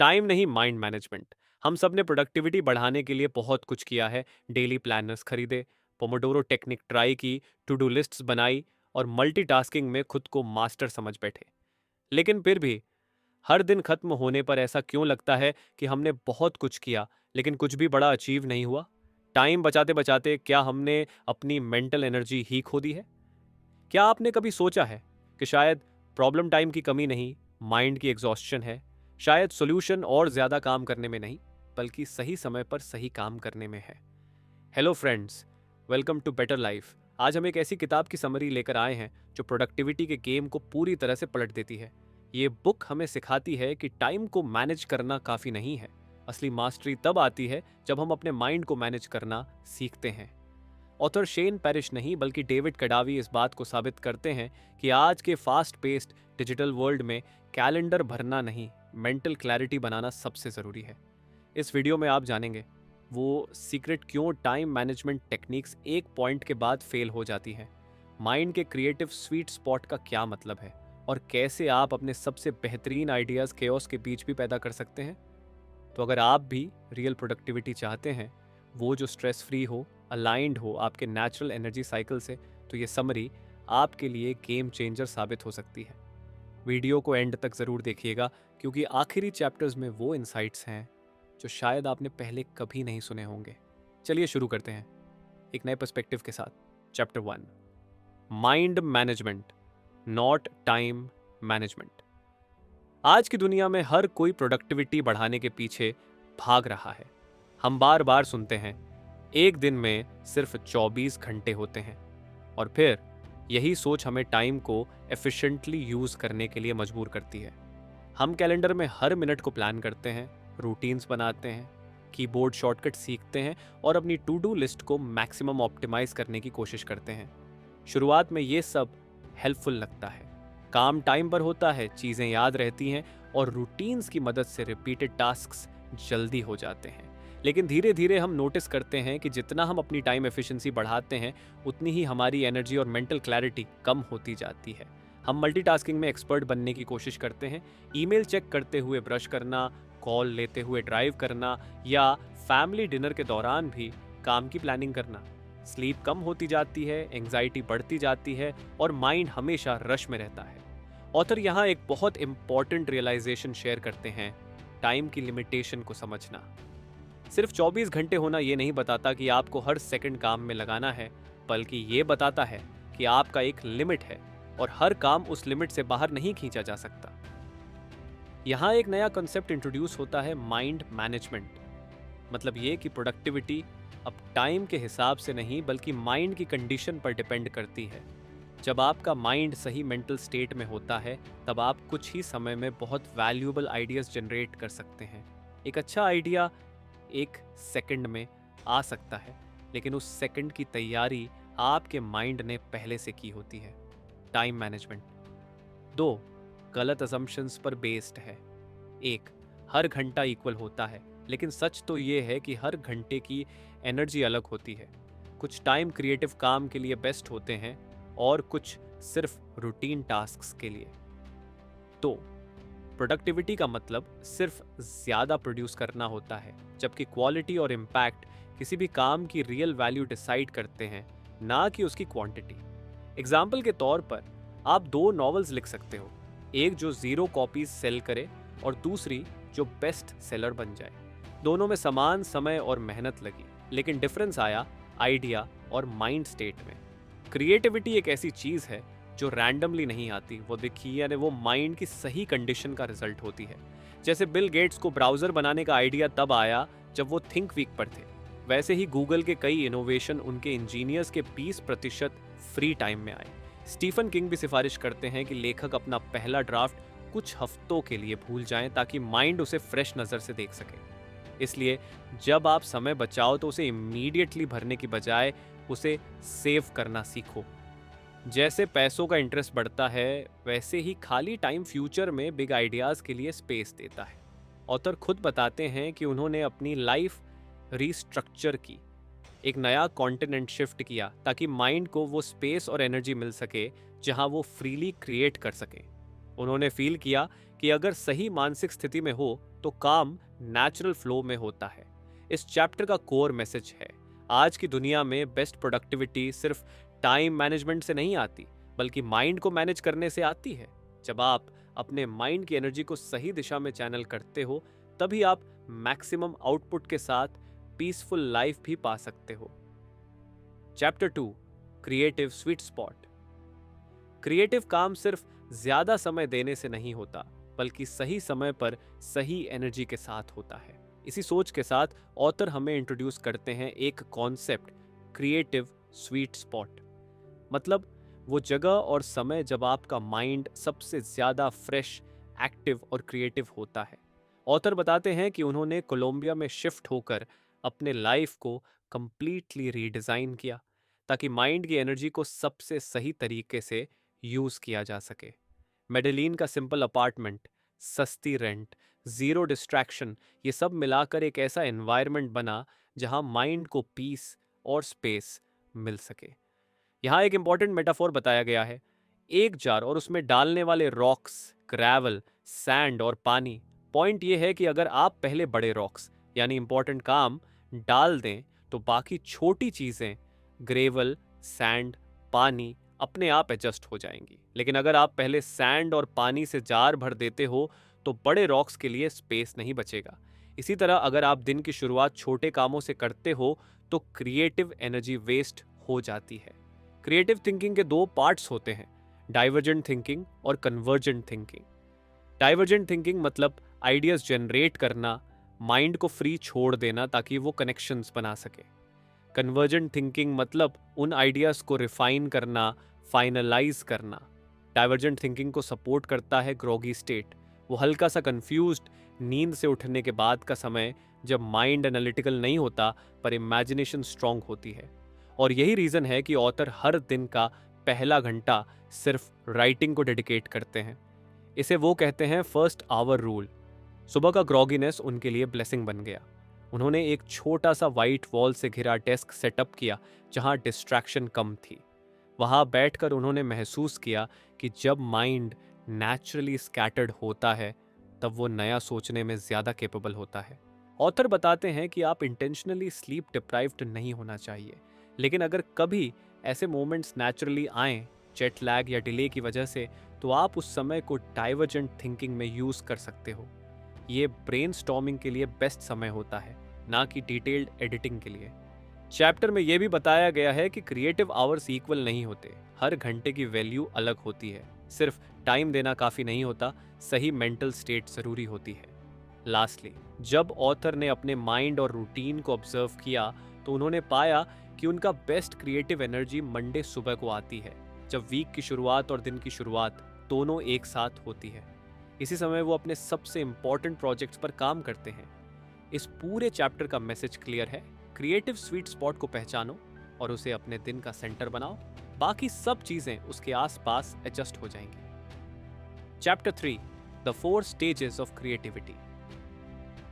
Time नहीं, mind management. हम सब ने प्रोडक्टिविटी बढ़ाने के लिए बहुत कुछ किया है। डेली प्लानर्स खरीदे, पोमोडोरो टेक्निक ट्राई की, टू डू लिस्ट्स बनाई और मल्टीटास्किंग में खुद को मास्टर समझ बैठे। लेकिन फिर भी हर दिन खत्म होने पर ऐसा क्यों लगता है कि हमने बहुत कुछ किया लेकिन कुछ भी बड़ा अचीव नहीं हुआ? टाइम बचाते बचाते क्या हमने अपनी मेंटल एनर्जी ही खो दी है? क्या आपने कभी सोचा है कि शायद प्रॉब्लम टाइम की कमी नहीं, माइंड की एग्जॉस्शन है? शायद सॉल्यूशन और ज्यादा काम करने में नहीं, बल्कि सही समय पर सही काम करने में है। Hello friends, welcome to Better Life. आज हम एक ऐसी किताब की समरी लेकर आए हैं जो प्रोडक्टिविटी के गेम को पूरी तरह से पलट देती है। ये बुक हमें सिखाती है कि टाइम को मैनेज करना काफी नहीं है। असली मास्टरी तब आती है जब हम अपने माइंड को मैनेज करना सीखते हैं। ऑथर शेन पेरिश नहीं बल्कि डेविड कडावी इस बात को साबित करते हैं कि आज के फास्ट पेस्ड डिजिटल वर्ल्ड में कैलेंडर भरना नहीं, मेंटल क्लैरिटी बनाना सबसे ज़रूरी है। इस वीडियो में आप जानेंगे वो सीक्रेट क्यों टाइम मैनेजमेंट टेक्निक्स एक पॉइंट के बाद फेल हो जाती हैं, माइंड के क्रिएटिव स्वीट स्पॉट का क्या मतलब है और कैसे आप अपने सबसे बेहतरीन आइडियाज़ केओस के बीच भी पैदा कर सकते हैं। तो अगर आप भी रियल प्रोडक्टिविटी चाहते हैं, वो जो स्ट्रेस फ्री हो, अलाइंड हो आपके नेचुरल एनर्जी साइकिल से, तो ये समरी आपके लिए गेम चेंजर साबित हो सकती है। वीडियो को एंड तक ज़रूर देखिएगा क्योंकि आखिरी चैप्टर्स में वो इनसाइट्स हैं जो शायद आपने पहले कभी नहीं सुने होंगे। चलिए शुरू करते हैं एक नए पर्सपेक्टिव के साथ। Chapter 1, mind management, not time management. आज की दुनिया में हर कोई प्रोडक्टिविटी बढ़ाने के पीछे भाग रहा है। हम बार बार सुनते हैं एक दिन में सिर्फ 24 घंटे होते हैं, और फिर यही सोच हमें टाइम को एफिशिएंटली यूज करने के लिए मजबूर करती है। हम कैलेंडर में हर मिनट को प्लान करते हैं, रूटीन्स बनाते हैं, कीबोर्ड शॉर्टकट सीखते हैं और अपनी टू डू लिस्ट को मैक्सिमम ऑप्टिमाइज करने की कोशिश करते हैं। शुरुआत में ये सब हेल्पफुल लगता है, काम टाइम पर होता है, चीज़ें याद रहती हैं और रूटीन्स की मदद से रिपीटेड टास्क्स जल्दी हो जाते हैं। लेकिन धीरे धीरे हम नोटिस करते हैं कि जितना हम अपनी टाइम एफिशिएंसी बढ़ाते हैं, उतनी ही हमारी एनर्जी और मेंटल क्लैरिटी कम होती जाती है। हम मल्टीटास्किंग में एक्सपर्ट बनने की कोशिश करते हैं, ईमेल चेक करते हुए ब्रश करना, कॉल लेते हुए ड्राइव करना या फैमिली डिनर के दौरान भी काम की प्लानिंग करना। स्लीप कम होती जाती है, एंग्जाइटी बढ़ती जाती है और माइंड हमेशा रश में रहता है। ऑथर यहाँ एक बहुत इंपॉर्टेंट रियलाइजेशन शेयर करते हैं, टाइम की लिमिटेशन को समझना। सिर्फ 24 घंटे होना ये नहीं बताता कि आपको हर सेकंड काम में लगाना है, बल्कि ये बताता है कि आपका एक लिमिट है और हर काम उस लिमिट से बाहर नहीं खींचा जा सकता। यहाँ एक नया कॉन्सेप्ट इंट्रोड्यूस होता है, माइंड मैनेजमेंट। मतलब ये कि प्रोडक्टिविटी अब टाइम के हिसाब से नहीं बल्कि माइंड की कंडीशन पर डिपेंड करती है। जब आपका माइंड सही मेंटल स्टेट में होता है, तब आप कुछ ही समय में बहुत वैल्यूएबल आइडियाज जनरेट कर सकते हैं। एक अच्छा आइडिया एक सेकंड में आ सकता है, लेकिन उस सेकंड की तैयारी आपके माइंड ने पहले से की होती है। टाइम मैनेजमेंट 2 गलत असम्पशंस पर बेस्ड है। 1 हर घंटा इक्वल होता है, लेकिन सच तो ये है कि हर घंटे की एनर्जी अलग होती है। कुछ टाइम क्रिएटिव काम के लिए बेस्ट होते हैं और कुछ सिर्फ रूटीन टास्क्स के लिए। तो प्रोडक्टिविटी का मतलब सिर्फ ज़्यादा प्रोड्यूस करना होता है, जबकि क्वालिटी और इम्पैक्ट किसी भी काम की रियल वैल्यू डिसाइड करते हैं, ना कि उसकी क्वांटिटी। एग्जाम्पल के तौर पर आप 2 नॉवेल्स लिख सकते हो, एक जो 0 कॉपीज सेल करे और दूसरी जो बेस्ट सेलर बन जाए। दोनों में समान समय और मेहनत लगी, लेकिन डिफरेंस आया आइडिया और माइंड स्टेट में। क्रिएटिविटी एक ऐसी चीज़ है जो रैंडमली नहीं आती, वो दिखी यानी वो माइंड की सही कंडीशन का रिजल्ट होती है। जैसे बिल गेट्स को ब्राउज़र बनाने का आइडिया तब आया जब वो थिंक वीक पर थे, वैसे ही गूगल के कई इनोवेशन उनके इंजीनियर्स के 20% फ्री टाइम में आए। स्टीफन किंग भी सिफारिश करते हैं कि लेखक अपना पहला ड्राफ्ट कुछ हफ्तों के लिए भूल जाएं ताकि माइंड उसे फ्रेश नज़र से देख सके। इसलिए जब आप समय बचाओ तो उसे इमीडिएटली भरने की बजाय उसे सेव करना सीखो। जैसे पैसों का इंटरेस्ट बढ़ता है, वैसे ही खाली टाइम फ्यूचर में बिग आइडियाज़ के लिए स्पेस देता है। ऑथर खुद बताते हैं कि उन्होंने अपनी लाइफ रीस्ट्रक्चर की, एक नया कॉन्टिनेंट शिफ्ट किया ताकि माइंड को वो स्पेस और एनर्जी मिल सके जहां वो फ्रीली क्रिएट कर सके। उन्होंने फील किया कि अगर सही मानसिक स्थिति में हो तो काम नेचुरल फ्लो में होता है। इस चैप्टर का कोर मैसेज है, आज की दुनिया में बेस्ट प्रोडक्टिविटी सिर्फ टाइम मैनेजमेंट से नहीं आती, बल्कि माइंड को मैनेज करने से आती है। जब आप अपने माइंड की एनर्जी को सही दिशा में चैनल करते हो, तभी आप मैक्सिमम आउटपुट के साथ पीसफुल लाइफ भी पा सकते हो। Chapter 2, creative sweet spot. Creative काम सिर्फ ज्यादा समय देने से नहीं होता, बल्कि सही समय पर सही एनर्जी के साथ होता है। इसी सोच के साथ ऑथर हमें इंट्रोड्यूस करते हैं एक कॉन्सेप्ट, क्रिएटिव स्वीट स्पॉट। मतलब वो जगह और समय जब आपका माइंड सबसे ज्यादा फ्रेश, एक्टिव और क्रिएटिव होता है। ऑथर बताते हैं कि उन्होंने कोलंबिया में शिफ्ट होकर अपने लाइफ को कंप्लीटली रीडिजाइन किया, ताकि माइंड की एनर्जी को सबसे सही तरीके से यूज किया जा सके। मेडेलिन का सिंपल अपार्टमेंट, सस्ती रेंट, जीरो डिस्ट्रैक्शन, ये सब मिलाकर एक ऐसा एनवायरनमेंट बना जहां माइंड को पीस और स्पेस मिल सके। यहाँ एक इंपॉर्टेंट मेटाफोर बताया गया है, एक जार और उसमें डालने वाले रॉक्स, ग्रेवल, सैंड और पानी। पॉइंट ये है कि अगर आप पहले बड़े रॉक्स यानी इंपॉर्टेंट काम डाल दें, तो बाकी छोटी चीजें, ग्रेवल, सैंड, पानी, अपने आप एडजस्ट हो जाएंगी। लेकिन अगर आप पहले सैंड और पानी से जार भर देते हो, तो बड़े रॉक्स के लिए स्पेस नहीं बचेगा। इसी तरह अगर आप दिन की शुरुआत छोटे कामों से करते हो, तो क्रिएटिव एनर्जी वेस्ट हो जाती है। क्रिएटिव थिंकिंग के दो पार्ट्स होते हैं, डाइवर्जेंट थिंकिंग और कन्वर्जेंट थिंकिंग। डाइवर्जेंट थिंकिंग मतलब आइडियाज जनरेट करना, माइंड को फ्री छोड़ देना ताकि वो कनेक्शंस बना सके। कन्वर्जेंट थिंकिंग मतलब उन आइडियाज को रिफाइन करना, फाइनलाइज करना। डाइवर्जेंट थिंकिंग को सपोर्ट करता है ग्रॉगी स्टेट, वो हल्का सा कंफ्यूज्ड, नींद से उठने के बाद का समय जब माइंड एनालिटिकल नहीं होता पर इमेजिनेशन स्ट्रांग होती है। और यही रीजन है कि ऑथर हर दिन का पहला घंटा सिर्फ राइटिंग को डेडिकेट करते हैं। इसे वो कहते हैं फर्स्ट आवर रूल। सुबह का ग्रॉगीनेस उनके लिए ब्लेसिंग बन गया। उन्होंने एक छोटा सा वाइट वॉल से घिरा डेस्क सेटअप किया जहां डिस्ट्रैक्शन कम थी। वहां बैठकर उन्होंने महसूस किया कि जब माइंड नेचुरली स्कैटर्ड होता है, तब वो नया सोचने में ज्यादा कैपेबल होता है। ऑथर बताते हैं कि आप इंटेंशनली स्लीप डिप्राइव्ड नहीं होना चाहिए, लेकिन अगर कभी ऐसे मोमेंट्स नेचुरली आएं, जेट लैग या डिले की वजह से, तो आप उस समय को डाइवर्जेंट थिंकिंग में यूज कर सकते हो। ये ब्रेनस्टॉर्मिंग के लिए बेस्ट समय होता है, ना कि डिटेल्ड एडिटिंग के लिए। चैप्टर में यह भी बताया गया है कि क्रिएटिव आवर्स इक्वल नहीं होते, हर घंटे की वैल्यू अलग होती है। सिर्फ टाइम देना काफी नहीं होता, सही मेंटल स्टेट जरूरी होती है। लास्टली, जब ऑथर ने अपने माइंड और रूटीन को ऑब्जर्व किया, तो उन्होंने पाया कि उनका बेस्ट क्रिएटिव एनर्जी मंडे सुबह को आती है, जब वीक की शुरुआत और दिन की शुरुआत दोनों एक साथ होती है। इसी समय वो अपने सबसे इंपॉर्टेंट प्रोजेक्ट्स पर काम करते हैं। इस पूरे चैप्टर का मैसेज क्लियर है, क्रिएटिव स्वीट स्पॉट को पहचानो और उसे अपने दिन का सेंटर बनाओ, बाकी सब चीजें उसके आसपास एडजस्ट हो जाएंगी। Chapter 3, the 4 stages of creativity.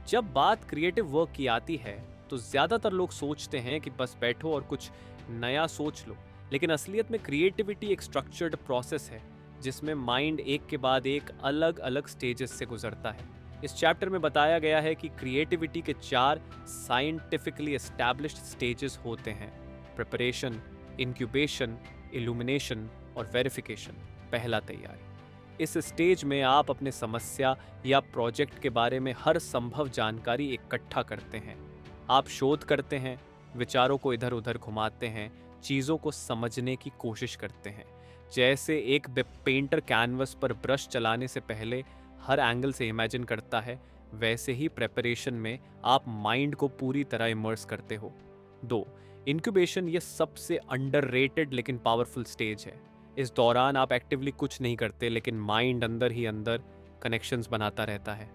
जब बात क्रिएटिव वर्क की आती है, तो ज्यादातर लोग सोचते हैं कि बस बैठो और कुछ नया सोच लो, लेकिन असलियत में क्रिएटिविटी एक स्ट्रक्चर्ड प्रोसेस है, जिसमें माइंड एक के बाद एक अलग अलग स्टेजेस से गुजरता है। इस चैप्टर में बताया गया है कि क्रिएटिविटी के 4 साइंटिफिकली एस्टैब्लिश्ड स्टेजेस होते हैं, प्रिपरेशन, इंक्यूबेशन, इल्यूमिनेशन और वेरिफिकेशन। पहला, तैयारी। इस स्टेज में आप अपने समस्या या प्रोजेक्ट के बारे में हर संभव जानकारी इकट्ठा करते हैं। आप शोध करते हैं, विचारों को इधर उधर घुमाते हैं, चीज़ों को समझने की कोशिश करते हैं। जैसे एक पेंटर कैनवस पर ब्रश चलाने से पहले हर एंगल से इमेजिन करता है, वैसे ही प्रेपरेशन में आप माइंड को पूरी तरह इमर्स करते हो। 2, इंक्यूबेशन। ये सबसे अंडररेटेड लेकिन पावरफुल स्टेज है। इस दौरान आप एक्टिवली कुछ नहीं करते, लेकिन माइंड अंदर ही अंदर कनेक्शंस बनाता रहता है।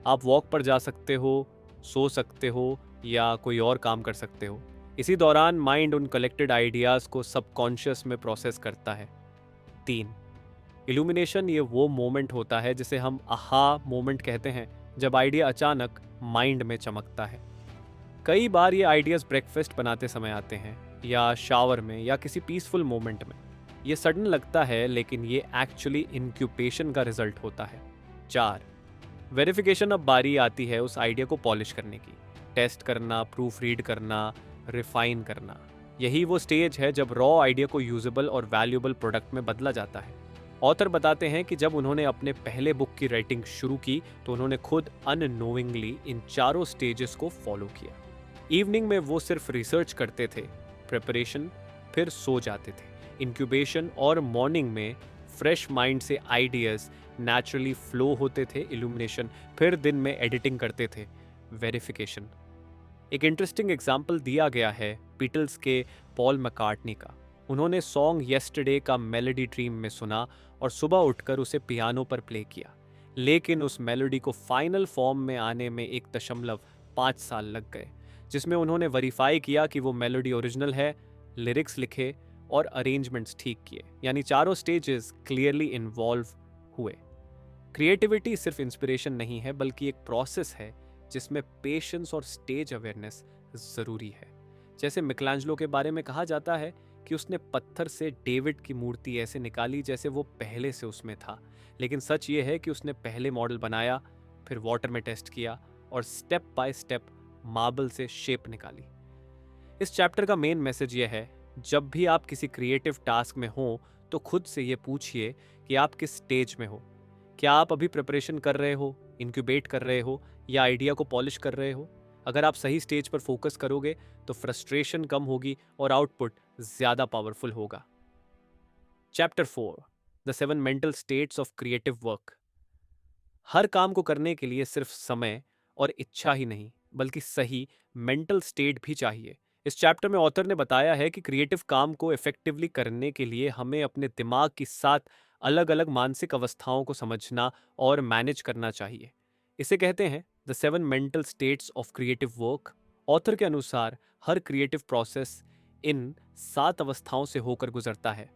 आप वॉक पर जा सकते हो, सो सकते हो या कोई और काम कर सकते हो। इसी दौरान माइंड उन कलेक्टेड आइडियाज़ को सबकॉन्शियस में प्रोसेस करता है। 3, इल्यूमिनेशन। ये वो मोमेंट होता है जिसे हम आहा मोमेंट कहते हैं, जब आइडिया अचानक माइंड में चमकता है। कई बार ये आइडियाज़ ब्रेकफास्ट बनाते समय आते हैं, या शावर में, या किसी पीसफुल मोमेंट में। ये सडन लगता है, लेकिन ये एक्चुअली इंक्यूबेशन का रिजल्ट होता है। 4, वेरिफिकेशन अब बारी आती है उस आइडिया को पॉलिश करने की। टेस्ट करना, प्रूफ रीड करना, रिफाइन करना, यही वो स्टेज है जब रॉ आइडिया को यूजेबल और वैल्यूएबल प्रोडक्ट में बदला जाता है। ऑथर बताते हैं कि जब उन्होंने अपने पहले बुक की राइटिंग शुरू की तो उन्होंने खुद अननोइंगली इन चारों स्टेजेस को फॉलो किया। इवनिंग में वो सिर्फ रिसर्च करते थे, प्रिपरेशन, फिर सो जाते थे, इंक्यूबेशन, और मॉर्निंग में फ्रेश माइंड से आइडियाज नेचुरली फ्लो होते थे, इल्यूमिनेशन, फिर दिन में एडिटिंग करते थे, वेरिफिकेशन। एक इंटरेस्टिंग एग्जाम्पल दिया गया है बीटल्स के पॉल मैकार्टनी का। उन्होंने सॉन्ग येस्टरडे का मेलोडी ड्रीम में सुना और सुबह उठकर उसे पियानो पर प्ले किया, लेकिन उस मेलोडी को फाइनल फॉर्म में आने में 1.5 साल लग गए, जिसमें उन्होंने वेरीफाई किया कि वो मेलोडी ओरिजिनल है, लिरिक्स लिखे और अरेंजमेंट्स ठीक किए। यानी चारों स्टेजेस क्लियरली इन्वॉल्व हुए। क्रिएटिविटी सिर्फ इंस्पिरेशन नहीं है, बल्कि एक प्रोसेस है जिसमें पेशेंस और स्टेज अवेयरनेस जरूरी है। जैसे मिकलांजेलो के बारे में कहा जाता है कि उसने पत्थर से डेविड की मूर्ति ऐसे निकाली जैसे वो पहले से उसमें था, लेकिन सच ये है कि उसने पहले मॉडल बनाया, फिर वाटर में टेस्ट किया और स्टेप बाय स्टेप मार्बल से शेप निकाली। इस चैप्टर का मेन मैसेज ये है, जब भी आप किसी क्रिएटिव टास्क में हो तो खुद से ये पूछिए कि आप किस स्टेज में हो। क्या आप अभी प्रिपरेशन कर रहे हो, इंक्यूबेट कर रहे हो, या आइडिया को पॉलिश कर रहे हो? अगर आप सही स्टेज पर फोकस करोगे तो फ्रस्ट्रेशन कम होगी और आउटपुट ज्यादा पावरफुल होगा। Chapter 4, the 7 mental states of creative work. हर काम को करने के लिए सिर्फ समय और इच्छा ही नहीं, बल्कि सही मेंटल स्टेट भी चाहिए। इस चैप्टर में ऑथर ने बताया है कि क्रिएटिव काम को इफेक्टिवली करने के लिए हमें अपने दिमाग की 7 अलग अलग मानसिक अवस्थाओं को समझना और मैनेज करना चाहिए। इसे कहते हैं the 7 mental states of creative work. Author के अनुसार हर क्रिएटिव प्रोसेस इन 7 अवस्थाओं से होकर गुजरता है।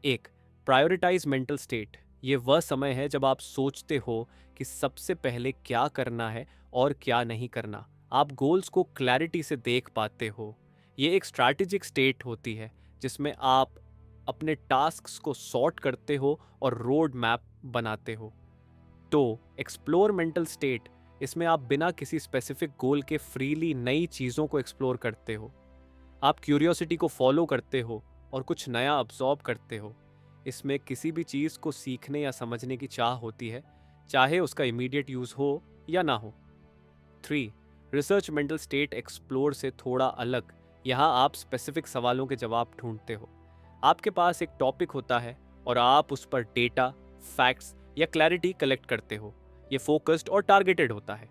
1. Prioritise mental state. ये वह समय है जब आप सोचते हो कि सबसे पहले क्या करना है और क्या नहीं करना। आप गोल्स को क्लैरिटी से देख पाते हो। ये एक स्ट्रैटेजिक स्टेट होती है जिसमें आप अपने टास्क्स को सॉर्ट करते हो और रोड मैप बनाते हो। तो एक्सप्लोर मेंटल स्टेट, इसमें आप बिना किसी स्पेसिफिक गोल के फ्रीली नई चीज़ों को एक्सप्लोर करते हो। आप क्यूरियोसिटी को फॉलो करते हो और कुछ नया अब्जॉर्ब करते हो। इसमें किसी भी चीज़ को सीखने या समझने की चाह होती है, चाहे उसका इमीडिएट यूज़ हो या ना हो। 3. रिसर्च मेंटल स्टेट एक्सप्लोर से थोड़ा अलग। यहाँ आप स्पेसिफिक सवालों के जवाब ढूंढते हो। आपके पास एक टॉपिक होता है और आप उस पर डेटा, फैक्ट्स या क्लैरिटी कलेक्ट करते हो। ये फोकस्ड और टारगेटेड होता है।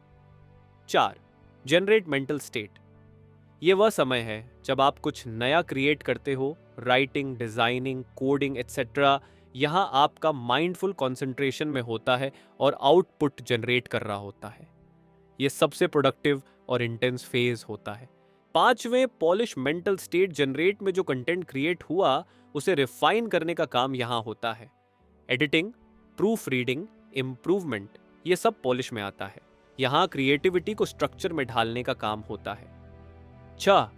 4. Generate mental state. ये वह समय है जब आप कुछ नया क्रिएट करते हो, राइटिंग, डिजाइनिंग, कोडिंग एटसेट्रा। यहाँ आपका माइंडफुल कंसंट्रेशन में होता है और आउटपुट जनरेट कर रहा होता है। ये सबसे प्रोडक्टिव और इंटेंस फेज होता है। 5वें पॉलिश मेंटल स्टेट जनरेट में जो कंटेंट क्रिएट हुआ उसे रिफाइन करने का काम यहाँ होता है। एडिटिंग, प्रूफ रीडिंग, इम्प्रूवमेंट, ये सब पॉलिश में आता है। यहाँ क्रिएटिविटी को स्ट्रक्चर में ढालने का काम होता है। 6.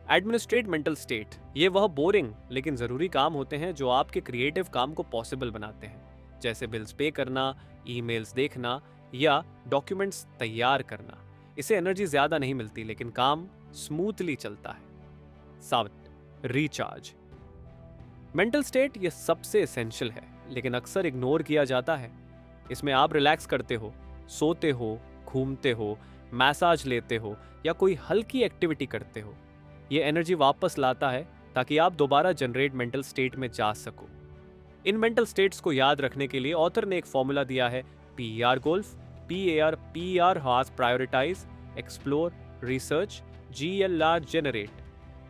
Administrate mental state. ये वह बोरिंग लेकिन जरूरी काम होते हैं जो आपके क्रिएटिव काम को पॉसिबल बनाते हैं, जैसे बिल्स पे करना, ईमेल्स देखना या डॉक्यूमेंट्स तैयार करना। इसे एनर्जी ज्यादा नहीं मिलती लेकिन काम स्मूथली चलता है। 7. Recharge mental state. ये सबसे एसेंशियल है लेकिन अक्सर इग्नोर किया जाता है। इसमें आप रिलैक्स करते हो, सोते हो, घूमते हो, मैसाज लेते हो या कोई हल्की एक्टिविटी करते हो। ये एनर्जी वापस लाता है ताकि आप दोबारा जनरेट मेंटल स्टेट में जा सको। इन मेंटल स्टेट्स को याद रखने के लिए ऑथर ने एक फॉर्मूला दिया है, PER गोल्फ, PER हाज prioritize, explore, research, GLR generate,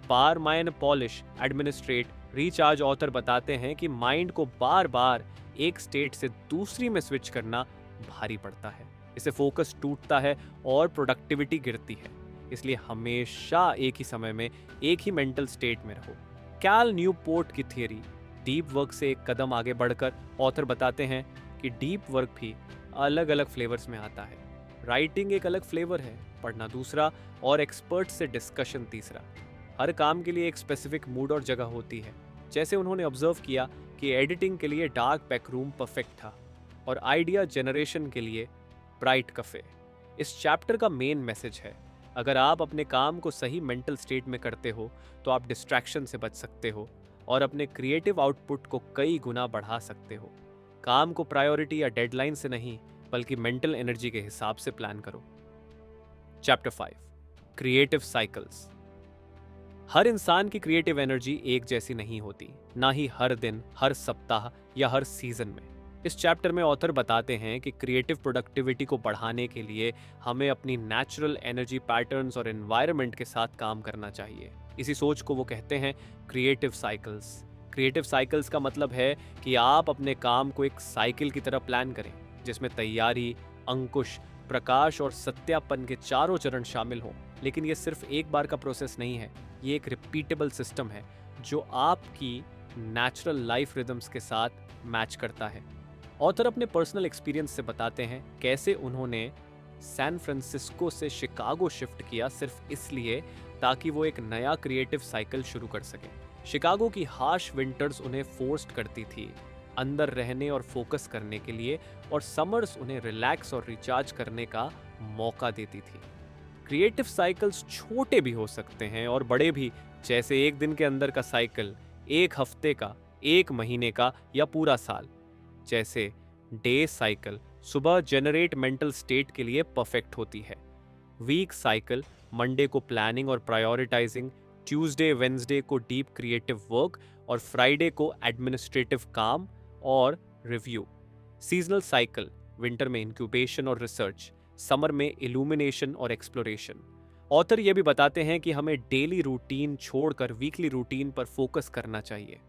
पार mind polish, administrate, recharge. Author बताते हैं कि माइंड को बार बार एक स्टेट से दूसरी में स्विच करना भारी पड़ता है, इससे फोकस टूटता है और प्रोडक्टिविटी गिरती है। इसलिए हमेशा एक ही समय में एक ही मेंटल स्टेट में रहो। कैल न्यूपोर्ट की थियरी, डीप वर्क से एक कदम आगे बढ़कर ऑथर बताते हैं कि डीप वर्क भी अलग अलग फ्लेवर्स में आता है। राइटिंग एक अलग फ्लेवर है, पढ़ना दूसरा और एक्सपर्ट से डिस्कशन तीसरा। हर काम के लिए एक स्पेसिफिक मूड और जगह होती है। जैसे उन्होंने ऑब्जर्व किया कि एडिटिंग के लिए डार्क बैक रूम परफेक्ट था और आइडिया जनरेशन के लिए ब्राइट कफे। इस चैप्टर का मेन मैसेज है, अगर आप अपने काम को सही मेंटल स्टेट में करते हो तो आप डिस्ट्रैक्शन से बच सकते हो और अपने क्रिएटिव आउटपुट को कई गुना बढ़ा सकते हो। काम को प्रायोरिटी या डेडलाइन से नहीं, बल्कि मेंटल एनर्जी के हिसाब से प्लान करो। Chapter 5, creative cycles. हर इंसान की क्रिएटिव एनर्जी एक जैसी नहीं होती, ना ही हर दिन, हर सप्ताह या हर सीजन में। इस चैप्टर में ऑथर बताते हैं कि क्रिएटिव प्रोडक्टिविटी को बढ़ाने के लिए हमें अपनी नेचुरल एनर्जी पैटर्न्स और एनवायरनमेंट के साथ काम करना चाहिए। इसी सोच को वो कहते हैं क्रिएटिव साइकिल्स। क्रिएटिव साइकिल्स का मतलब है कि आप अपने काम को एक साइकिल की तरह प्लान करें, जिसमें तैयारी, अंकुश, प्रकाश और सत्यापन के चारों चरण शामिल हों। लेकिन ये सिर्फ एक बार का प्रोसेस नहीं है, ये एक रिपीटेबल सिस्टम है जो आपकी नेचुरल लाइफ रिदम्स के साथ मैच करता है। ऑथर अपने पर्सनल एक्सपीरियंस से बताते हैं कैसे उन्होंने सैन फ्रांसिस्को से शिकागो शिफ्ट किया सिर्फ इसलिए ताकि वो एक नया क्रिएटिव साइकिल शुरू कर सकें। शिकागो की हार्श विंटर्स उन्हें फोर्स्ड करती थी अंदर रहने और फोकस करने के लिए, और समर्स उन्हें रिलैक्स और रिचार्ज करने का मौका देती थी। क्रिएटिव साइकिल्स छोटे भी हो सकते हैं और बड़े भी, जैसे एक दिन के अंदर का साइकिल, एक हफ्ते का, एक महीने का या पूरा साल। जैसे डे साइकिल सुबह जनरेट मेंटल स्टेट के लिए परफेक्ट होती है। वीक साइकिल मंडे को प्लानिंग और प्रायोरिटाइजिंग, ट्यूसडे वेंसडे को डीप क्रिएटिव वर्क और फ्राइडे को एडमिनिस्ट्रेटिव काम और रिव्यू। सीजनल साइकिल विंटर में इंक्यूबेशन और रिसर्च, समर में इल्यूमिनेशन और एक्सप्लोरेशन। ऑथर ये भी बताते हैं कि हमें डेली रूटीन छोड़कर वीकली रूटीन पर फोकस करना चाहिए।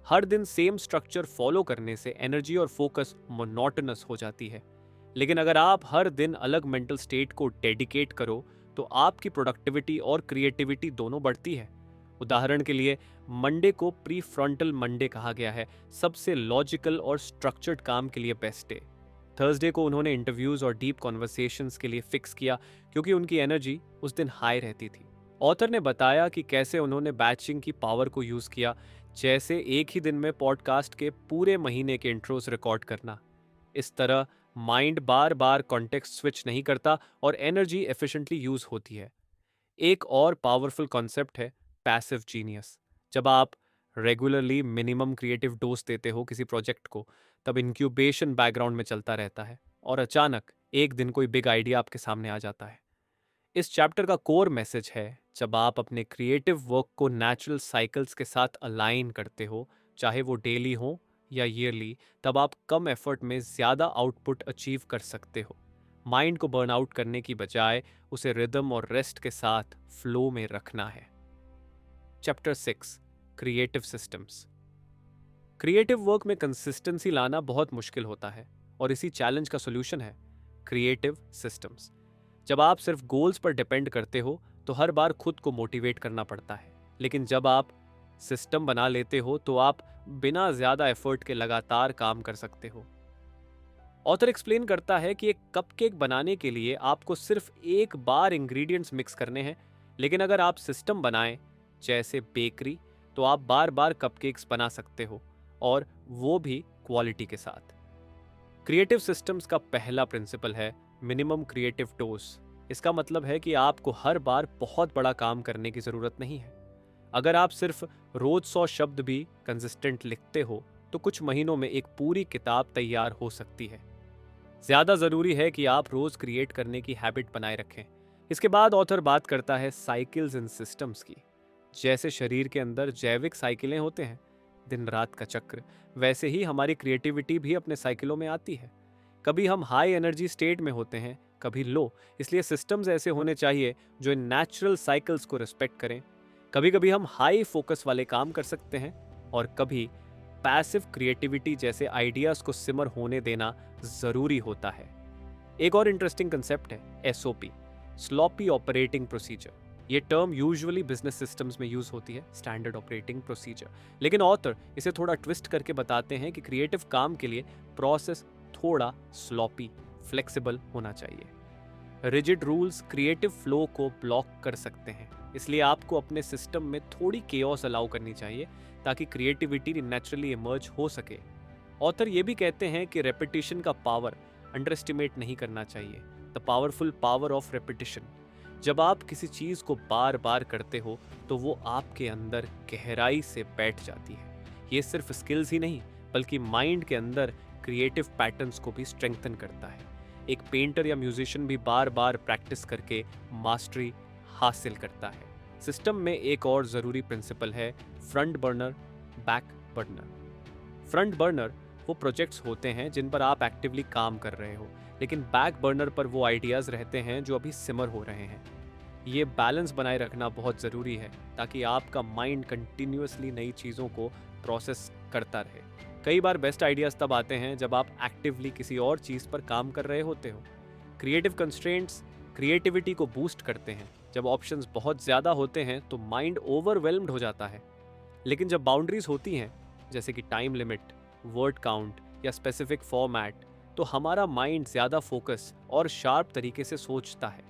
हर दिन सेम स्ट्रक्चर फॉलो करने से एनर्जी और फोकस मोनोटोनस हो जाती है, लेकिन अगर आप हर दिन अलग मेंटल स्टेट को डेडिकेट करो तो आपकी प्रोडक्टिविटी और क्रिएटिविटी दोनों बढ़ती है। उदाहरण के लिए मंडे को प्री फ्रंटल मंडे कहा गया है, सबसे लॉजिकल और स्ट्रक्चर्ड काम के लिए बेस्ट डे। थर्सडे को उन्होंने इंटरव्यूज और डीप कॉन्वर्सेशंस के लिए फिक्स किया क्योंकि उनकी एनर्जी उस दिन हाई रहती थी। ऑथर ने बताया कि कैसे उन्होंने बैचिंग की पावर को यूज किया, जैसे एक ही दिन में पॉडकास्ट के पूरे महीने के इंट्रोस रिकॉर्ड करना। इस तरह माइंड बार बार कॉन्टेक्स्ट स्विच नहीं करता और एनर्जी एफिशिएंटली यूज होती है। एक और पावरफुल कॉन्सेप्ट है पैसिव जीनियस। जब आप रेगुलरली मिनिमम क्रिएटिव डोज देते हो किसी प्रोजेक्ट को, तब इंक्यूबेशन बैकग्राउंड में चलता रहता है और अचानक एक दिन कोई बिग आइडिया आपके सामने आ जाता है। इस चैप्टर का कोर मैसेज है, जब आप अपने क्रिएटिव वर्क को नेचुरल साइकिल्स के साथ अलाइन करते हो, चाहे वो डेली हो या ईयरली, तब आप कम एफर्ट में ज़्यादा आउटपुट अचीव कर सकते हो। माइंड को बर्न आउट करने की बजाय उसे रिदम और रेस्ट के साथ फ्लो में रखना है। Chapter 6, creative systems. Creative work में कंसिस्टेंसी लाना बहुत मुश्किल होता है और इसी चैलेंज का सॉल्यूशन है क्रिएटिव सिस्टम्स। जब आप सिर्फ गोल्स पर डिपेंड करते हो तो हर बार खुद को मोटिवेट करना पड़ता है, लेकिन जब आप सिस्टम बना लेते हो तो आप बिना ज्यादा एफर्ट के लगातार काम कर सकते हो। ऑथर एक्सप्लेन करता है कि एक कपकेक बनाने के लिए आपको सिर्फ एक बार इंग्रेडिएंट्स मिक्स करने हैं, लेकिन अगर आप सिस्टम बनाएं जैसे बेकरी, तो आप बार बार कपकेक्स बना सकते हो, और वो भी क्वालिटी के साथ। क्रिएटिव सिस्टम्स का पहला प्रिंसिपल है मिनिमम क्रिएटिव डोज। इसका मतलब है कि आपको हर बार बहुत बड़ा काम करने की जरूरत नहीं है। अगर आप सिर्फ रोज 100 शब्द भी कंसिस्टेंट लिखते हो तो कुछ महीनों में एक पूरी किताब तैयार हो सकती है। ज्यादा जरूरी है कि आप रोज क्रिएट करने की हैबिट बनाए रखें। इसके बाद ऑथर बात करता है साइकिल्स एंड सिस्टम्स की। जैसे शरीर के अंदर जैविक साइकिलें होते हैं, दिन रात का चक्र, वैसे ही हमारी क्रिएटिविटी भी अपने साइकिलों में आती है। कभी हम हाई एनर्जी स्टेट में होते हैं, कभी लो, इसलिए सिस्टम्स ऐसे होने चाहिए जो इन नेचुरल साइकिल्स को रिस्पेक्ट करें। कभी कभी हम हाई फोकस वाले काम कर सकते हैं और कभी पैसिव क्रिएटिविटी जैसे आइडियाज को सिमर होने देना जरूरी होता है। एक और इंटरेस्टिंग कंसेप्ट है एसओपी, स्लॉपी ऑपरेटिंग प्रोसीजर। ये टर्म यूजुअली बिजनेस सिस्टम्स में यूज होती है, स्टैंडर्ड ऑपरेटिंग प्रोसीजर, लेकिन ऑथर इसे थोड़ा ट्विस्ट करके बताते हैं कि क्रिएटिव काम के लिए प्रोसेस थोड़ा स्लॉपी, फ्लेक्सिबल होना चाहिए। रिजिड रूल्स क्रिएटिव फ्लो को ब्लॉक कर सकते हैं, इसलिए आपको अपने सिस्टम में थोड़ी केओस अलाउ करनी चाहिए ताकि क्रिएटिविटी नेचुरली इमर्ज हो सके। ऑथर ये भी कहते हैं कि रेपिटेशन का पावर, अंडर एस्टिमेट नहीं करना चाहिए the powerful power of repetition. जब आप किसी चीज़ को बार बार करते हो तो वो आपके अंदर गहराई से बैठ जाती है। ये सिर्फ स्किल्स ही नहीं बल्कि माइंड के अंदर क्रिएटिव पैटर्न्स को भी स्ट्रेंथन करता है। एक पेंटर या म्यूजिशियन भी बार बार प्रैक्टिस करके मास्टरी हासिल करता है। सिस्टम में एक और ज़रूरी प्रिंसिपल है front burner back burner. Front burner वो प्रोजेक्ट्स होते हैं जिन पर आप एक्टिवली काम कर रहे हो, लेकिन बैक बर्नर पर वो आइडियाज़ रहते हैं जो अभी सिमर हो रहे हैं। ये बैलेंस बनाए रखना बहुत ज़रूरी है ताकि आपका माइंड कंटिन्यूअसली नई चीज़ों को प्रोसेस करता रहे। कई बार बेस्ट आइडियाज़ तब आते हैं जब आप एक्टिवली किसी और चीज़ पर काम कर रहे होते हो। क्रिएटिव कंस्ट्रेंट्स क्रिएटिविटी को बूस्ट करते हैं। जब ऑप्शंस बहुत ज़्यादा होते हैं तो माइंड ओवरवेल्म्ड हो जाता है, लेकिन जब बाउंड्रीज होती हैं जैसे कि टाइम लिमिट, वर्ड काउंट या स्पेसिफिक फॉर्मेट, तो हमारा माइंड ज़्यादा फोकस और शार्प तरीके से सोचता है।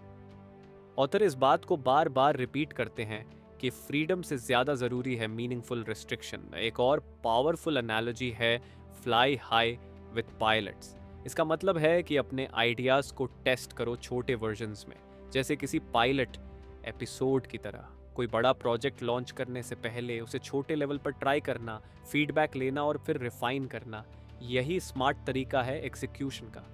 ऑथर इस बात को बार बार रिपीट करते हैं कि फ्रीडम से ज़्यादा ज़रूरी है मीनिंगफुल रिस्ट्रिक्शन। एक और पावरफुल एनालॉजी है फ्लाई हाई विथ पायलट्स। इसका मतलब है कि अपने आइडियाज़ को टेस्ट करो छोटे वर्जन्स में, जैसे किसी पायलट एपिसोड की तरह। कोई बड़ा प्रोजेक्ट लॉन्च करने से पहले उसे छोटे लेवल पर ट्राई करना, फीडबैक लेना और फिर रिफाइन करना, यही स्मार्ट तरीका है एग्जीक्यूशन का।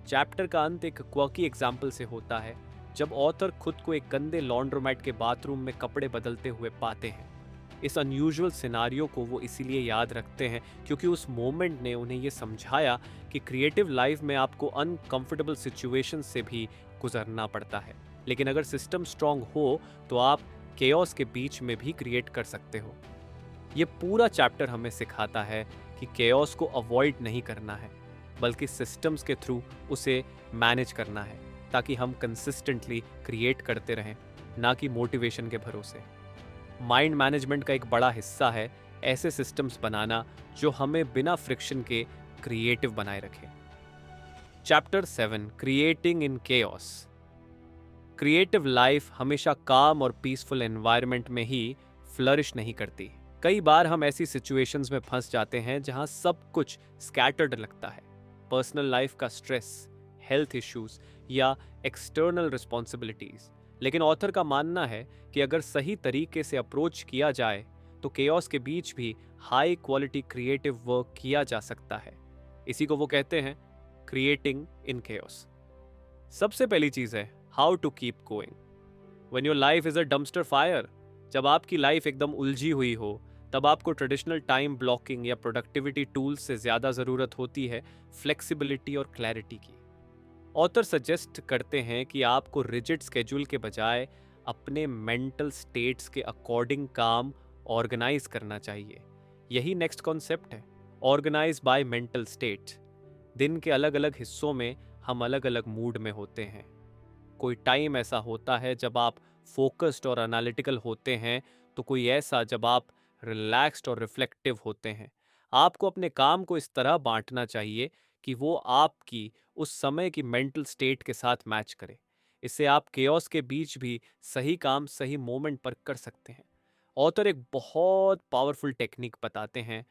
चैप्टर का अंत एक क्वर्की एग्जाम्पल से होता है, जब ऑथर खुद को एक गंदे लॉन्ड्रोमैट के बाथरूम में कपड़े बदलते हुए पाते हैं। इस अनयूजुअल सिनारियो को वो इसीलिए याद रखते हैं क्योंकि उस मोमेंट ने उन्हें ये समझाया कि क्रिएटिव लाइफ में आपको अनकंफर्टेबल सिचुएशन से भी गुजरना पड़ता है, लेकिन अगर सिस्टम स्ट्रांग हो तो आप केओस के बीच में भी क्रिएट कर सकते हो। ये पूरा चैप्टर हमें सिखाता है कि केओस को अवॉइड नहीं करना है, बल्कि सिस्टम्स के थ्रू उसे मैनेज करना है ताकि हम कंसिस्टेंटली क्रिएट करते रहें, ना कि मोटिवेशन के भरोसे। माइंड मैनेजमेंट का एक बड़ा हिस्सा है ऐसे सिस्टम्स बनाना जो हमें बिना फ्रिक्शन के क्रिएटिव बनाए रखें। चैप्टर 7 क्रिएटिंग इन केओस। क्रिएटिव लाइफ हमेशा काम और पीसफुल एनवायरनमेंट में ही फ्लरिश नहीं करती। कई बार हम ऐसी सिचुएशंस में फंस जाते हैं जहां सब कुछ स्कैटर्ड लगता है। पर्सनल लाइफ का स्ट्रेस, हेल्थ इश्यूज या एक्सटर्नल रिस्पॉन्सिबिलिटीज। लेकिन ऑथर का मानना है कि अगर सही तरीके से अप्रोच किया जाए तो केओस के बीच भी हाई क्वालिटी क्रिएटिव वर्क किया जा सकता है। इसी को वो कहते हैं क्रिएटिंग इन केओस। सबसे पहली चीज है how to keep going when your life is a dumpster fire. जब आपकी लाइफ एकदम उलझी हुई हो तब आपको ट्रेडिशनल टाइम ब्लॉकिंग या प्रोडक्टिविटी टूल्स से ज़्यादा ज़रूरत होती है फ्लेक्सिबिलिटी और क्लैरिटी की। ऑथर सजेस्ट करते हैं कि आपको रिजिड स्केड्यूल के बजाय अपने मेंटल स्टेट्स के अकॉर्डिंग काम ऑर्गेनाइज करना चाहिए। यही नेक्स्ट कॉन्सेप्ट है, ऑर्गेनाइज बाय मेंटल स्टेट। दिन के अलग अलग हिस्सों में हम अलग अलग मूड में होते हैं। कोई टाइम ऐसा होता है जब आप फोकस्ड और एनालिटिकल होते हैं, तो कोई ऐसा जब आप रिलैक्स्ड और रिफ्लेक्टिव होते हैं। आपको अपने काम को इस तरह बांटना चाहिए कि वो आपकी उस समय की मेंटल स्टेट के साथ मैच करे। इससे आप केओस के बीच भी सही काम सही मोमेंट पर कर सकते हैं। ऑथर एक बहुत पावरफुल टेक्निक बताते हैं,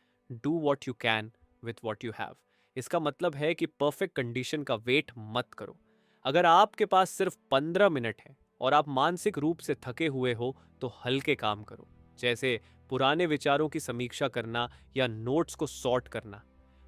do what you can with what you have. इसका मतलब है कि परफेक्ट कंडीशन का वेट मत करो। अगर आपके पास सिर्फ 15 मिनट है और आप मानसिक रूप से थके हुए हो तो हल्के काम करो, जैसे पुराने विचारों की समीक्षा करना या नोट्स को सॉर्ट करना।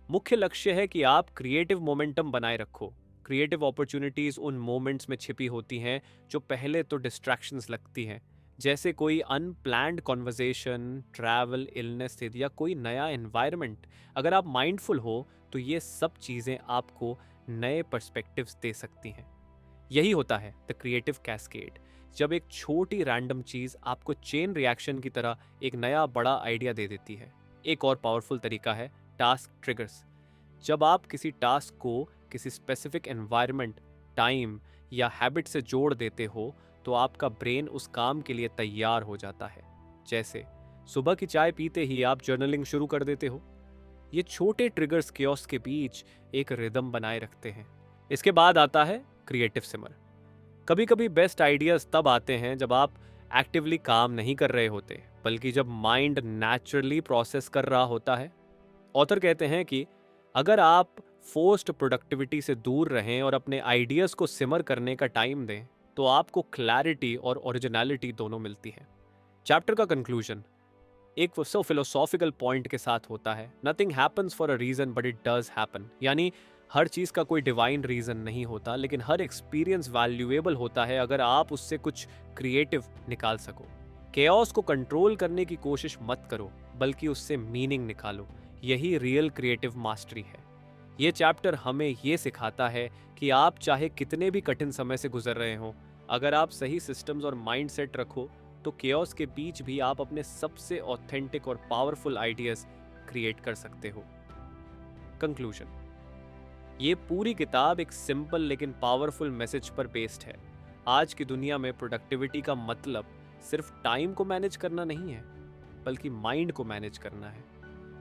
मुख्य लक्ष्य है कि आप क्रिएटिव मोमेंटम बनाए रखो। क्रिएटिव अपॉर्चुनिटीज उन मोमेंट्स में छिपी होती हैं जो पहले तो डिस्ट्रैक्शंस लगती हैं, जैसे कोई अनप्लैन्ड कॉन्वर्जेशन, ट्रैवल, इलनेस या कोई नया एनवायरनमेंट। अगर आप माइंडफुल हो तो ये सब चीज़ें आपको नए पर्सपेक्टिव्स दे सकती हैं। यही होता है द क्रिएटिव कैस्केड, जब एक छोटी रैंडम चीज़ आपको चेन रिएक्शन की तरह एक नया बड़ा आइडिया दे देती है। एक और पावरफुल तरीका है टास्क ट्रिगर्स। जब आप किसी टास्क को किसी स्पेसिफिक एनवायरनमेंट, टाइम या हैबिट से जोड़ देते हो तो आपका ब्रेन उस काम के लिए तैयार हो जाता है। जैसे सुबह की चाय पीते ही आप जर्नलिंग शुरू कर देते हो। ये छोटे ट्रिगर्स केओस के बीच एक रिदम बनाए रखते हैं। इसके बाद आता है क्रिएटिव सिमर। कभी कभी बेस्ट आइडियाज तब आते हैं जब आप एक्टिवली काम नहीं कर रहे होते, बल्कि जब माइंड नेचुरली प्रोसेस कर रहा होता है। ऑथर कहते हैं कि अगर आप फोर्स्ड प्रोडक्टिविटी से दूर रहें और अपने आइडियाज़ को सिमर करने का टाइम दें, तो आपको क्लैरिटी और ओरिजिनलिटी दोनों मिलती है। चैप्टर का कंक्लूजन एक सो फिलोसॉफिकल पॉइंट के साथ होता है, nothing happens for a reason but it does happen. यानी हर चीज़ का कोई डिवाइन रीजन नहीं होता, लेकिन हर एक्सपीरियंस वैल्यूएबल होता है अगर आप उससे कुछ क्रिएटिव निकाल सको। केओस को कंट्रोल करने की कोशिश मत करो, बल्कि उससे मीनिंग निकालो। यही रियल क्रिएटिव मास्टरी है। ये चैप्टर हमें ये सिखाता है कि आप चाहे कितने भी कठिन समय से गुजर रहे हो, अगर आप सही सिस्टम्स और माइंडसेट रखो, तो केओस के बीच भी आप अपने सबसे ऑथेंटिक और पावरफुल आइडियाज क्रिएट कर सकते हो। कंक्लूजन, ये पूरी किताब एक सिंपल लेकिन पावरफुल मैसेज पर बेस्ड है। आज की दुनिया में प्रोडक्टिविटी का मतलब सिर्फ टाइम को मैनेज करना नहीं है, बल्कि माइंड को मैनेज करना है।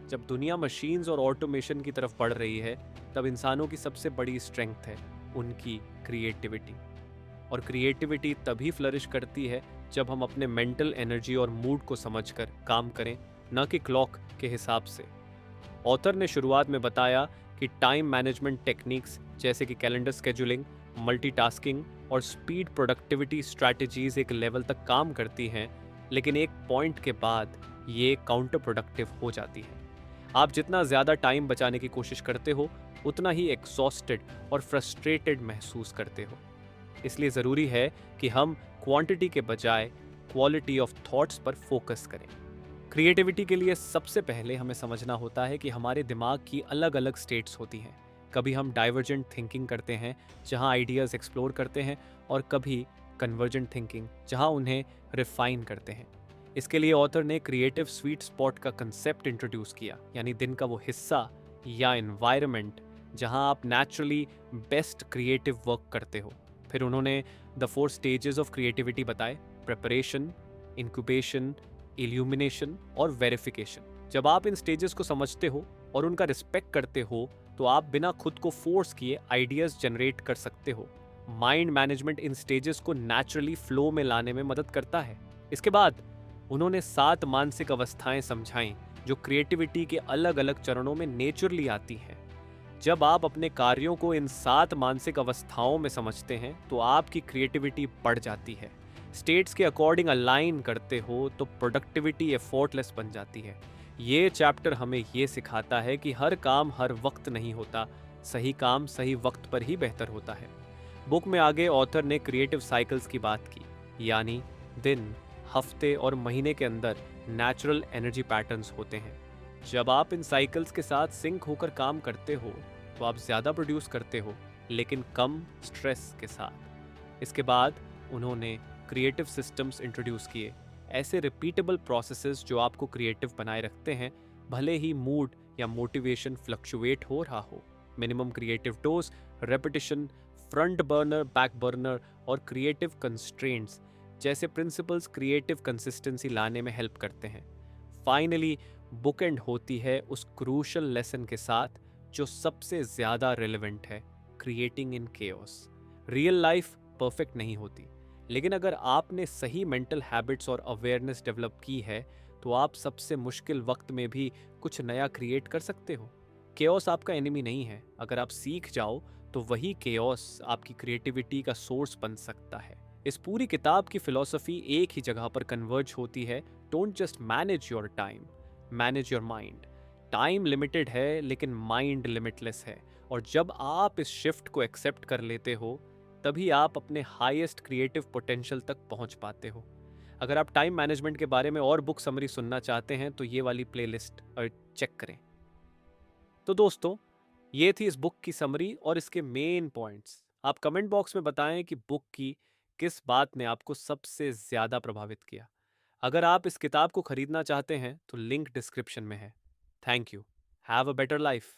जब दुनिया मशीन्स और ऑटोमेशन की तरफ बढ़ रही है, तब इंसानों की सबसे बड़ी स्ट्रेंथ है उनकी क्रिएटिविटी। और क्रिएटिविटी तभी फ्लरिश करती है जब हम अपने मेंटल एनर्जी और मूड को समझकर काम करें, न कि क्लॉक के हिसाब से। ऑथर ने शुरुआत में बताया कि टाइम मैनेजमेंट टेक्निक्स जैसे कि कैलेंडर स्केजुलिंग, मल्टीटास्किंग और स्पीड प्रोडक्टिविटी स्ट्रैटेजीज एक लेवल तक काम करती हैं, लेकिन एक पॉइंट के बाद ये काउंटर प्रोडक्टिव हो जाती है। आप जितना ज़्यादा टाइम बचाने की कोशिश करते हो, उतना ही एग्जॉस्टेड और फ्रस्ट्रेटेड महसूस करते हो। इसलिए ज़रूरी है कि हम क्वांटिटी के बजाय क्वालिटी ऑफ थॉट्स पर फोकस करें। क्रिएटिविटी के लिए सबसे पहले हमें समझना होता है कि हमारे दिमाग की अलग अलग स्टेट्स होती हैं। कभी हम डाइवर्जेंट थिंकिंग करते हैं, जहां आइडियाज़ एक्सप्लोर करते हैं, और कभी कन्वर्जेंट थिंकिंग, जहां उन्हें रिफाइन करते हैं। इसके लिए ऑथर ने क्रिएटिव स्वीट स्पॉट का कंसेप्ट इंट्रोड्यूस किया, यानी दिन का वो हिस्सा या एनवायरनमेंट जहां आप नेचुरली बेस्ट क्रिएटिव वर्क करते हो। फिर उन्होंने द 4 स्टेजेस ऑफ क्रिएटिविटी बताए: प्रिपरेशन, इंक्यूबेशन, इल्यूमिनेशन और वेरिफिकेशन। जब आप इन स्टेजेस को समझते हो और उनका रिस्पेक्ट करते हो, तो आप बिना खुद को फोर्स किए आइडियाज जनरेट कर सकते हो। माइंड मैनेजमेंट इन स्टेजेस को नेचुरली फ्लो में लाने में मदद करता है। इसके बाद उन्होंने 7 मानसिक अवस्थाएं समझाई जो क्रिएटिविटी के अलग अलग चरणों में नेचुरली आती हैं। जब आप अपने कार्यों को इन 7 मानसिक अवस्थाओं में समझते हैं, तो आपकी क्रिएटिविटी बढ़ जाती है। स्टेट्स के अकॉर्डिंग अलाइन करते हो तो प्रोडक्टिविटी एफर्टलेस बन जाती है। ये चैप्टर हमें ये सिखाता है कि हर काम हर वक्त नहीं होता, सही काम सही वक्त पर ही बेहतर होता है। बुक में आगे ऑथर ने क्रिएटिव साइकिल्स की बात की, यानी दिन, हफ्ते और महीने के अंदर नेचुरल एनर्जी पैटर्न्स होते हैं। जब आप इन साइकिल्स के साथ सिंक होकर काम करते हो, तो आप ज़्यादा प्रोड्यूस करते हो, लेकिन कम स्ट्रेस के साथ। इसके बाद उन्होंने क्रिएटिव सिस्टम्स इंट्रोड्यूस किए, ऐसे रिपीटेबल प्रोसेसेस जो आपको क्रिएटिव बनाए रखते हैं, भले ही मूड या मोटिवेशन फ्लक्चुएट हो रहा हो। Minimum creative dose, repetition, front burner, back burner और क्रिएटिव कंस्ट्रेंट्स जैसे प्रिंसिपल्स क्रिएटिव कंसिस्टेंसी लाने में हेल्प करते हैं। फाइनली बुक एंड होती है उस क्रूशल लेसन के साथ जो सबसे ज़्यादा रिलेवेंट है: क्रिएटिंग इन केओस। रियल लाइफ परफेक्ट नहीं होती, लेकिन अगर आपने सही मेंटल हैबिट्स और अवेयरनेस डेवलप की है, तो आप सबसे मुश्किल वक्त में भी कुछ नया क्रिएट कर सकते हो। केओस आपका एनिमी नहीं है। अगर आप सीख जाओ, तो वही केओस आपकी क्रिएटिविटी का सोर्स बन सकता है। इस पूरी किताब की फिलॉसफी एक ही जगह पर कन्वर्ज होती है: don't just manage your time, manage your mind. Time limited है, लेकिन माइंड लिमिटलेस है। और जब आप इस शिफ्ट को एक्सेप्ट कर लेते हो, तभी आप अपने हाईएस्ट क्रिएटिव पोटेंशियल तक पहुंच पाते हो। अगर आप टाइम मैनेजमेंट के बारे में और बुक समरी सुनना चाहते हैं, तो ये वाली प्लेलिस्ट चेक करें। तो दोस्तों, ये थी इस बुक की समरी और इसके मेन पॉइंट्स। आप कमेंट बॉक्स में बताएं कि बुक की किस बात ने आपको सबसे ज़्यादा प्रभावित किया। अगर आप इस किताब को खरीदना चाहते हैं, तो लिंक डिस्क्रिप्शन में है। Thank you. Have a better life.